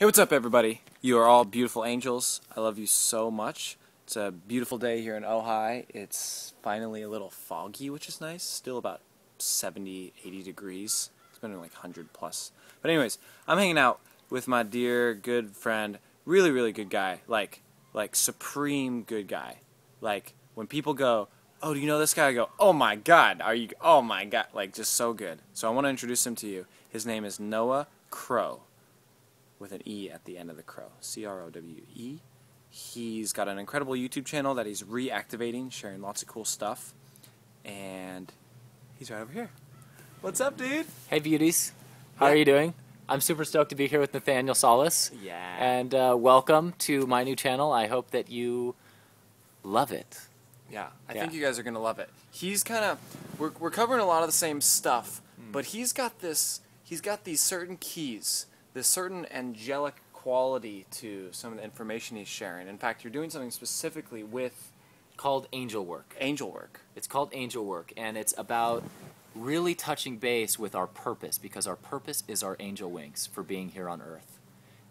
Hey, what's up, everybody? You are all beautiful angels. I love you so much. It's a beautiful day here in Ojai. It's finally a little foggy, which is nice. Still about 70, 80 degrees. It's been like 100 plus. But anyways, I'm hanging out with my dear, good friend, really, really good guy. Like supreme good guy. Like, when people go, oh, do you know this guy? I go, oh my God, oh my God. Like, just so good. So I want to introduce him to you. His name is Noah Crowe, with an E at the end of the Crowe. C-R-O-W-E. He's got an incredible YouTube channel that he's reactivating, sharing lots of cool stuff. And he's right over here. What's up, dude? Hey, beauties. How are you doing? I'm super stoked to be here with Nathaniel Solis. Yeah. And welcome to my new channel. I hope that you love it. Yeah, I think you guys are going to love it. He's kind of, we're covering a lot of the same stuff, but he's got these certain keys, this certain angelic quality to some of the information he's sharing. In fact, you're doing something specifically with Called angel work. angel work. It's called angel work, and it's about really touching base with our purpose, because our purpose is our angel wings for being here on earth,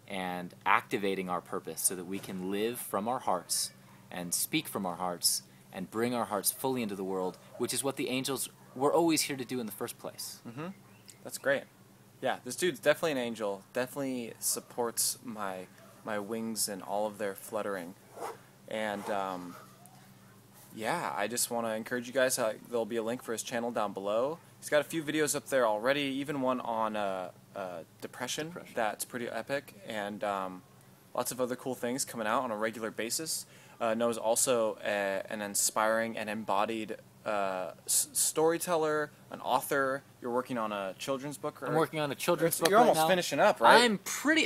and activating our purpose so that we can live from our hearts and speak from our hearts and bring our hearts fully into the world, which is what the angels were always here to do in the first place. That's great. Yeah, this dude's definitely an angel. Definitely supports my wings and all of their fluttering. And yeah, I just want to encourage you guys. There'll be a link for his channel down below. He's got a few videos up there already, even one on depression. That's pretty epic, and lots of other cool things coming out on a regular basis. Noah's also an inspiring and embodied storyteller, an author. You're working on a children's book? I'm working on a children's book You're right almost now. finishing up, right?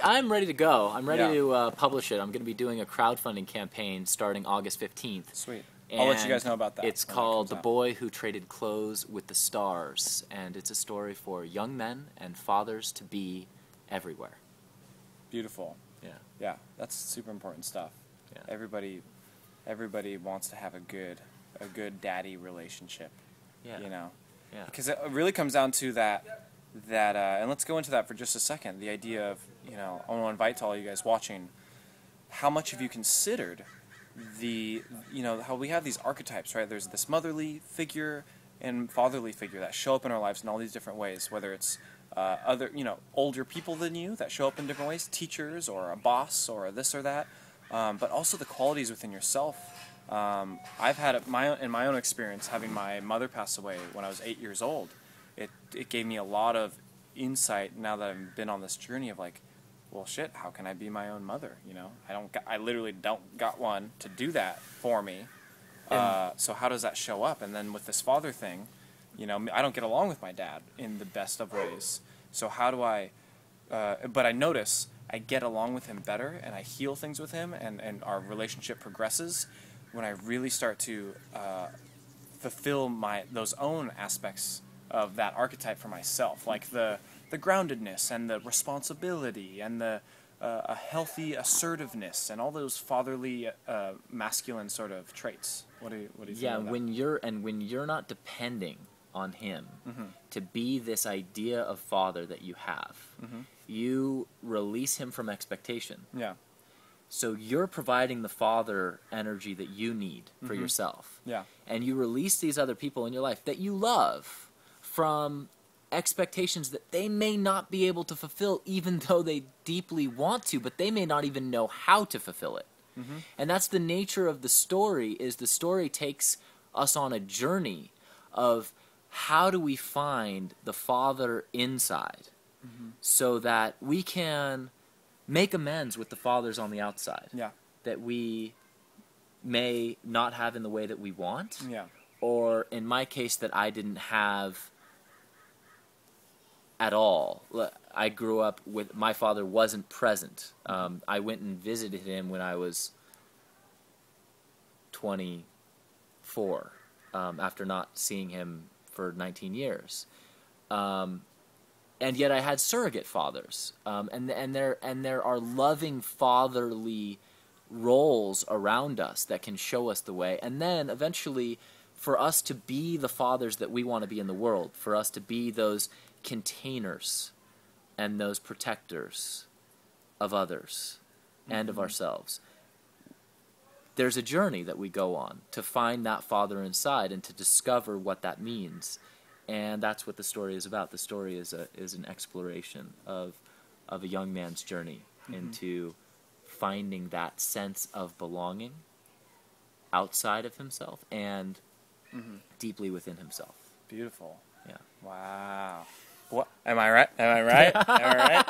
I'm ready to go. I'm ready Yeah. to publish it. I'm going to be doing a crowdfunding campaign starting August 15th. Sweet. I'll let you And guys know about that. It's when it called comes The out. Boy Who Traded Clothes with the Stars, and it's a story for young men and fathers to be everywhere. Beautiful. Yeah. Yeah, that's super important stuff. Yeah. Everybody wants to have a good daddy relationship. Yeah. You know, Yeah. because it really comes down to that and let's go into that for just a second. The idea of, you know, I want to invite to all you guys watching, how much have you considered how we have these archetypes, right? There's this motherly figure and fatherly figure that show up in our lives in all these different ways, whether it's other, older people than you that show up in different ways, teachers or a boss or this or that, but also the qualities within yourself. I've had in my own experience, having my mother pass away when I was 8 years old, it gave me a lot of insight now that I've been on this journey of like, well, shit, how can I be my own mother? I literally don't got one to do that for me. So how does that show up? And then with this father thing, I don't get along with my dad in the best of ways. So how do I? But I notice I get along with him better, and I heal things with him, and our relationship progresses when I really start to fulfill those own aspects of that archetype for myself, like the groundedness and the responsibility and the a healthy assertiveness and all those fatherly masculine sort of traits. What do you think about that? when you're not depending on him to be this idea of father that you have, you release him from expectation. Yeah. So you're providing the father energy that you need for yourself. Yeah. And you release these other people in your life that you love from expectations that they may not be able to fulfill, even though they deeply want to, but they may not even know how to fulfill it. And that's the nature of the story, is the story takes us on a journey of how do we find the father inside so that we can make amends with the fathers on the outside that we may not have in the way that we want, or in my case that I didn't have at all. I grew up with, my father wasn't present. I went and visited him when I was 24, after not seeing him for 19 years. And yet I had surrogate fathers, and there are loving fatherly roles around us that can show us the way, and then eventually for us to be the fathers that we want to be in the world, for us to be those containers and those protectors of others and of ourselves. There's a journey that we go on to find that Father inside and to discover what that means. And that's what the story is about. The story is an exploration of a young man's journey into finding that sense of belonging outside of himself and deeply within himself. Beautiful. Yeah. Wow. What? Am I right? Am I right? Am I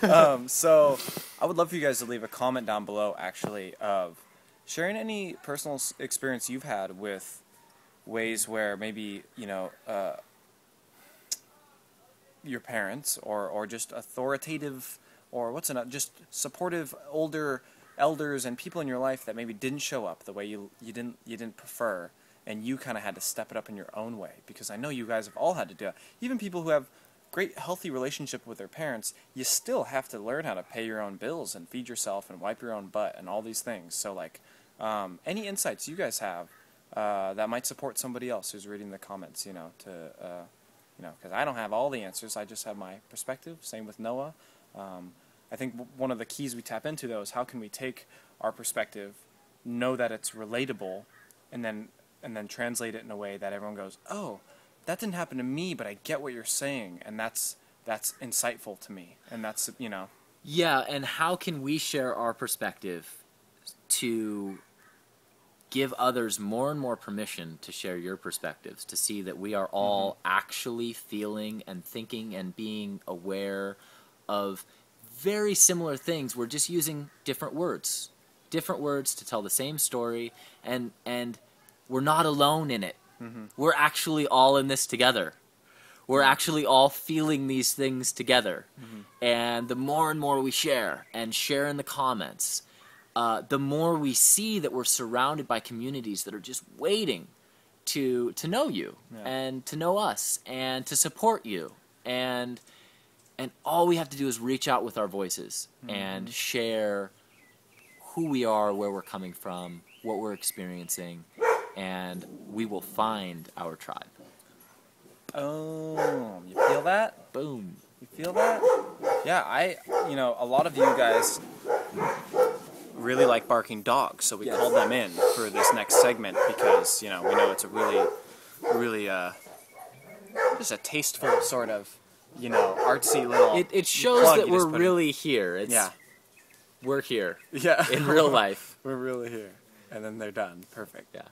right? So I would love for you guys to leave a comment down below, actually, of sharing any personal experience you've had with ways where maybe, your parents or just authoritative or just supportive older elders and people in your life that maybe didn't show up the way you didn't prefer, and you kind of had to step it up in your own way, because I know you guys have all had to do it. Even people who have great healthy relationship with their parents, you still have to learn how to pay your own bills and feed yourself and wipe your own butt and all these things. So like any insights you guys have that might support somebody else who's reading the comments, because I don't have all the answers, I just have my perspective. Same with Noah. I think one of the keys we tap into, though, is how can we take our perspective, know that it's relatable, and then translate it in a way that everyone goes, oh, that didn't happen to me, but I get what you're saying, and that's insightful to me, and that's, Yeah, and how can we share our perspective to give others more and more permission to share your perspectives, to see that we are all actually feeling and thinking and being aware of very similar things. We're just using different words to tell the same story, and we're not alone in it. We're actually all in this together. We're actually all feeling these things together. And the more and more we share and share in the comments, the more we see that we're surrounded by communities that are just waiting to know you and to know us and to support you. And all we have to do is reach out with our voices and share who we are, where we're coming from, what we're experiencing, and we will find our tribe. Oh, you feel that? Boom. You feel that? Yeah, a lot of you guys really like barking dogs, so we called them in for this next segment because, we know it's a really, just a tasteful sort of, artsy little... It shows that we're really here. We're here. Yeah. In real life. We're really here. And then they're done. Perfect. Yeah.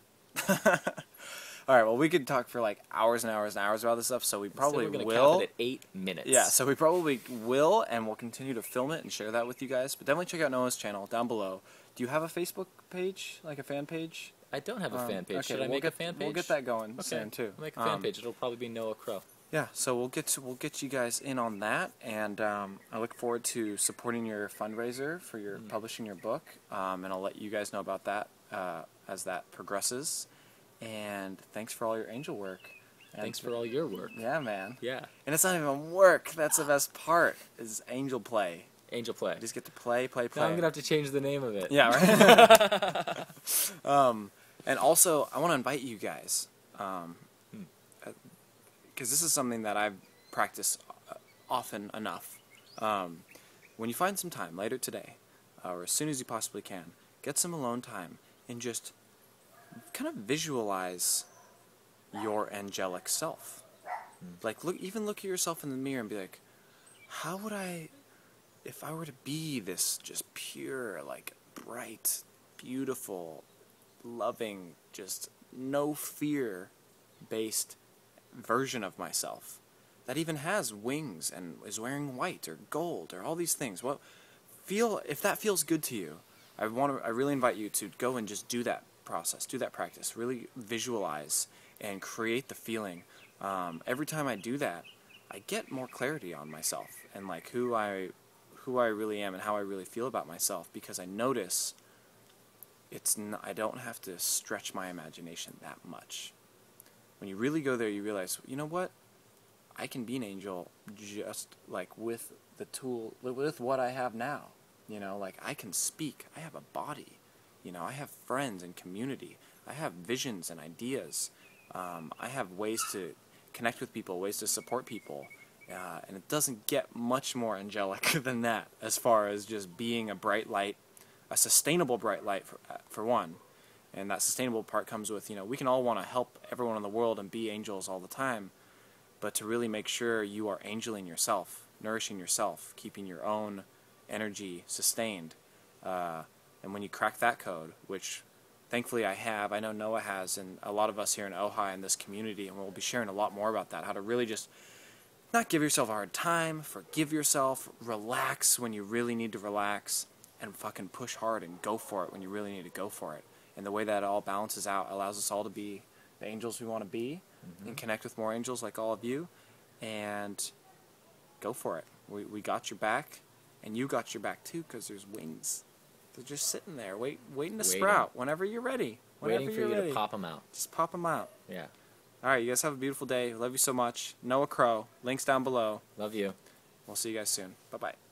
All right, well, we could talk for like hours and hours and hours about this stuff, so we probably we're will. Cap it at 8 minutes. Yeah, so we probably will, and we'll continue to film it and share that with you guys. But definitely check out Noah's channel down below. Do you have a Facebook page, like a fan page? I don't have a fan page. Okay, Should I make a fan page? We'll get that going soon too. I'll make a fan page. It'll probably be Noah Crowe. Yeah, so we'll get you guys in on that, and I look forward to supporting your fundraiser for your publishing your book, and I'll let you guys know about that as that progresses. And thanks for all your angel work. And thanks for all your work. Yeah, man. Yeah. And it's not even work. That's the best part. Is angel play. Angel play. You just get to play. Now I'm gonna have to change the name of it. Yeah, right. And also, I want to invite you guys, because this is something that I've practiced often enough. When you find some time later today, or as soon as you possibly can, get some alone time and just kind of visualize your angelic self. Like, look at yourself in the mirror and be like, how would I, if I were to be this just pure, like, bright, beautiful, loving, just no fear based version of myself that even has wings and is wearing white or gold or all these things. Well, if that feels good to you, I really invite you to go and just do that process, do that practice, really visualize and create the feeling. Every time I do that, I get more clarity on myself and like who I really am and how I really feel about myself, because I notice I don't have to stretch my imagination that much. When you really go there, you realize, you know what? I can be an angel just like with what I have now. Like I can speak. I have a body. I have friends and community. I have visions and ideas. I have ways to connect with people, ways to support people. And it doesn't get much more angelic than that, as far as just being a bright light, a sustainable bright light for one. And that sustainable part comes with, we can all want to help everyone in the world and be angels all the time, but to really make sure you are angeling yourself, nourishing yourself, keeping your own energy sustained. And when you crack that code, which thankfully I know Noah has, and a lot of us here in Ojai in this community, and we'll be sharing a lot more about that, how to really just not give yourself a hard time, forgive yourself, relax when you really need to relax, and fucking push hard and go for it when you really need to go for it. And the way that it all balances out allows us all to be the angels we want to be, and connect with more angels like all of you, and go for it. We got your back, and you got your back too, because there's wings. They're just sitting there, waiting to sprout whenever you're ready. Waiting for you to pop them out. Just pop them out. Yeah. All right, you guys have a beautiful day. Love you so much. Noah Crowe. Links down below. Love you. We'll see you guys soon. Bye-bye.